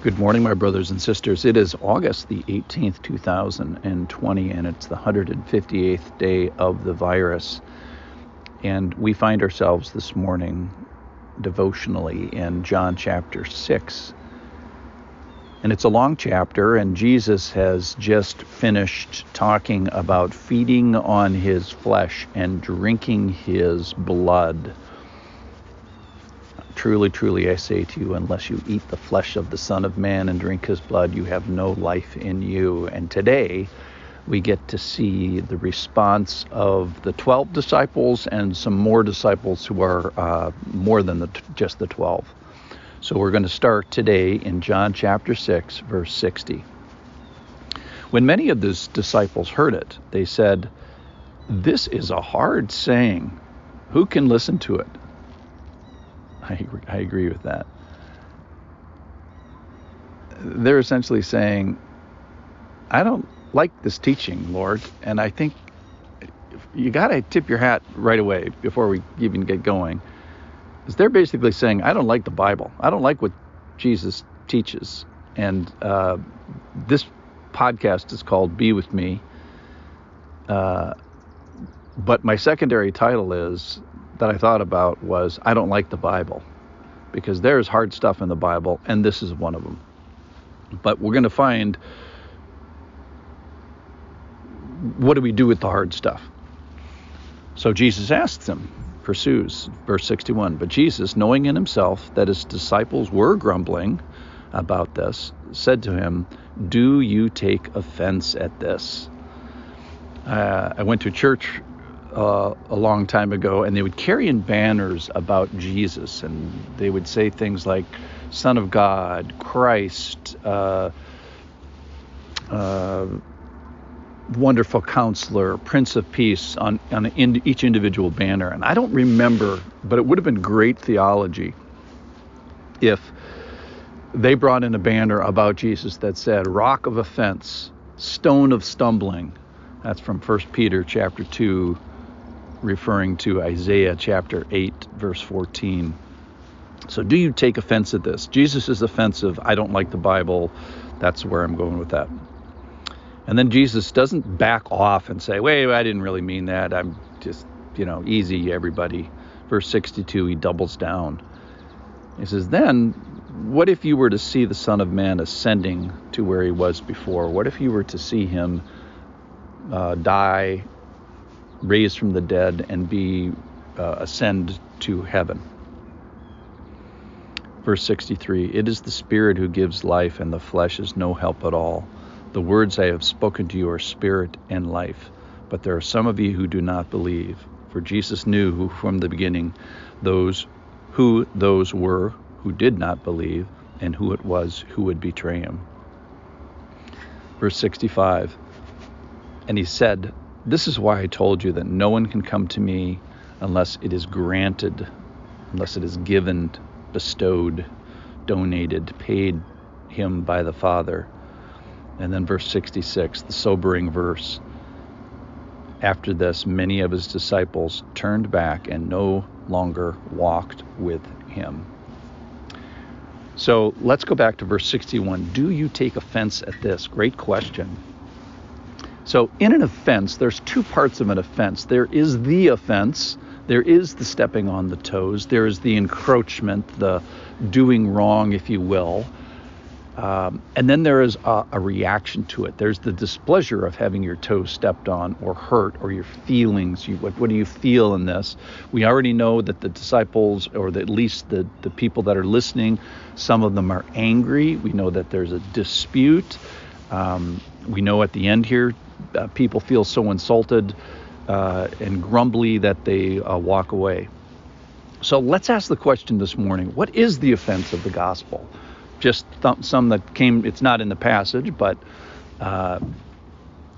Good morning, my brothers and sisters. It is August the 18th, 2020, and it's the 158th day of the virus. And we find ourselves this morning devotionally in John chapter 6. And it's a long chapter, and Jesus has just finished talking about feeding on his flesh and drinking his blood. Truly, truly, I say to you, unless you eat the flesh of the Son of Man and drink his blood, you have no life in you. And today, we get to see the response of the 12 disciples and some more disciples who are more than just the 12. So we're going to start today in John chapter 6, verse 60. When many of those disciples heard it, they said, "This is a hard saying. Who can listen to it?" I agree with that. They're essentially saying, I don't like this teaching, Lord, and I think you got to tip your hat right away before we even get going. Because they're basically saying, I don't like the Bible. I don't like what Jesus teaches. And this podcast is called Be With Me. But my secondary title is that I thought about was I don't like the Bible, because there's hard stuff in the Bible, and this is one of them. But we're going to find, what do we do with the hard stuff? So Jesus asks him, pursues, verse 61. But Jesus, knowing in himself that his disciples were grumbling about this, said to him, "Do you take offense at this?" I went to a church a long time ago, and they would carry in banners about Jesus, and they would say things like Son of God, Christ, Wonderful Counselor, Prince of Peace on each individual banner. And I don't remember, but it would have been great theology if they brought in a banner about Jesus that said Rock of Offense, Stone of Stumbling. That's from 1 Peter chapter 2, referring to Isaiah chapter 8, verse 14. So do you take offense at this? Jesus is offensive. I don't like the Bible. That's where I'm going with that. And then Jesus doesn't back off and say, wait, I didn't really mean that. I'm just, easy, everybody. Verse 62, he doubles down. He says, then what if you were to see the Son of Man ascending to where he was before? What if you were to see him die, raised from the dead, and be ascend to heaven? Verse 63, it is the Spirit who gives life, and the flesh is no help at all. The words I have spoken to you are spirit and life, but there are some of you who do not believe. For Jesus knew who from the beginning those were who did not believe, and who it was who would betray him. Verse 65, and he said, this is why I told you that no one can come to me unless it is granted, unless it is given, bestowed, donated, paid him by the Father. And then verse 66, the sobering verse. After this, many of his disciples turned back and no longer walked with him. So let's go back to verse 61. Do you take offense at this? Great question. So in an offense, there's two parts of an offense. There is the offense. There is the stepping on the toes. There is the encroachment, the doing wrong, if you will. And then there is a reaction to it. There's the displeasure of having your toes stepped on or hurt, or your feelings. What do you feel in this? We already know that the disciples, or at least the people that are listening, some of them are angry. We know that there's a dispute. We know at the end here, people feel so insulted and grumbly that they walk away. So let's ask the question this morning, what is the offense of the gospel? Just some that came, it's not in the passage, but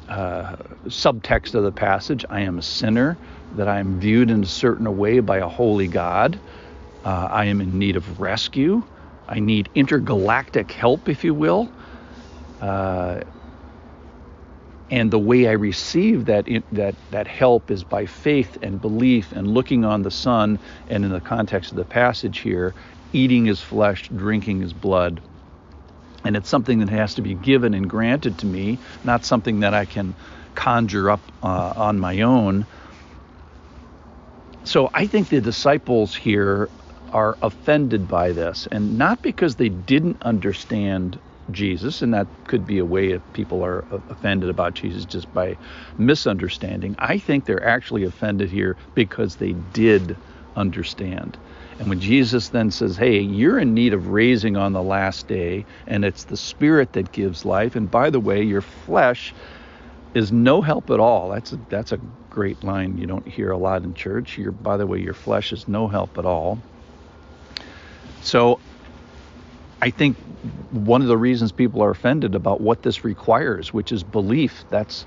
subtext of the passage, I am a sinner, that I am viewed in a certain way by a holy God. I am in need of rescue. I need intergalactic help, if you will. And the way I receive that help is by faith and belief and looking on the Son, and in the context of the passage here, eating his flesh, drinking his blood. And it's something that has to be given and granted to me, not something that I can conjure up on my own. So I think the disciples here are offended by this, and not because they didn't understand Jesus, and that could be a way if people are offended about Jesus just by misunderstanding. I think they're actually offended here because they did understand. And when Jesus then says, hey, you're in need of raising on the last day, and it's the Spirit that gives life, and by the way, your flesh is no help at all. That's a great line you don't hear a lot in church. By the way, your flesh is no help at all. So I think one of the reasons people are offended about what this requires, which is belief, that's,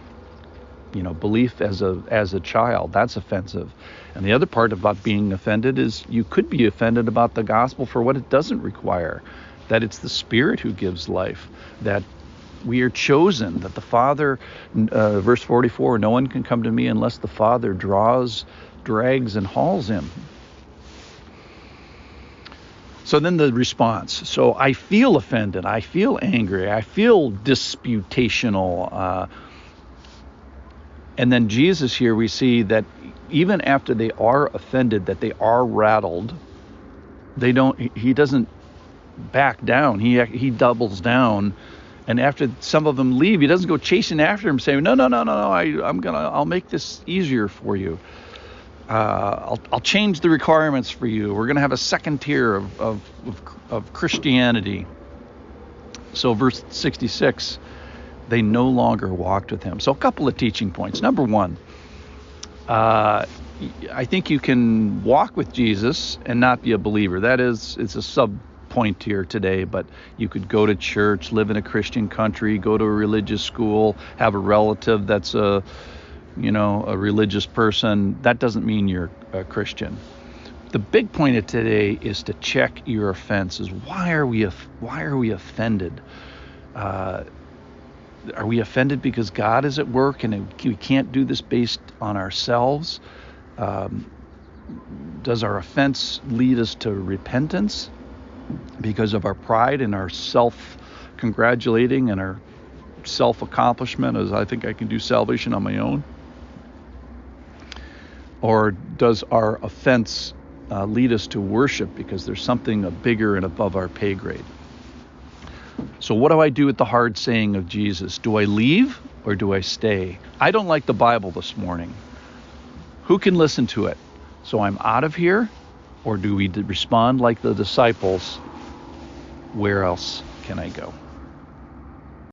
belief as a child, that's offensive. And the other part about being offended is you could be offended about the gospel for what it doesn't require, that it's the Spirit who gives life, that we are chosen, that the Father, verse 44, no one can come to me unless the Father drags and hauls him. So then the response. So I feel offended. I feel angry. I feel disputational. And then Jesus here, we see that even after they are offended, that they are rattled, he doesn't back down. He doubles down. And after some of them leave, he doesn't go chasing after them saying, no, I'll make this easier for you. I'll change the requirements for you. We're going to have a second tier of Christianity. So verse 66, they no longer walked with him. So a couple of teaching points. Number one, I think you can walk with Jesus and not be a believer. It's a sub point here today, but you could go to church, live in a Christian country, go to a religious school, have a relative that's a religious person. That doesn't mean you're a Christian. The big point of today is to check your offenses. Why are we offended? Are we offended because God is at work and we can't do this based on ourselves? Does our offense lead us to repentance because of our pride and our self-congratulating and our self-accomplishment, as I think I can do salvation on my own? Or does our offense lead us to worship because there's something bigger and above our pay grade? So what do I do with the hard saying of Jesus? Do I leave or do I stay? I don't like the Bible this morning. Who can listen to it? So I'm out of here? Or do we respond like the disciples? Where else can I go?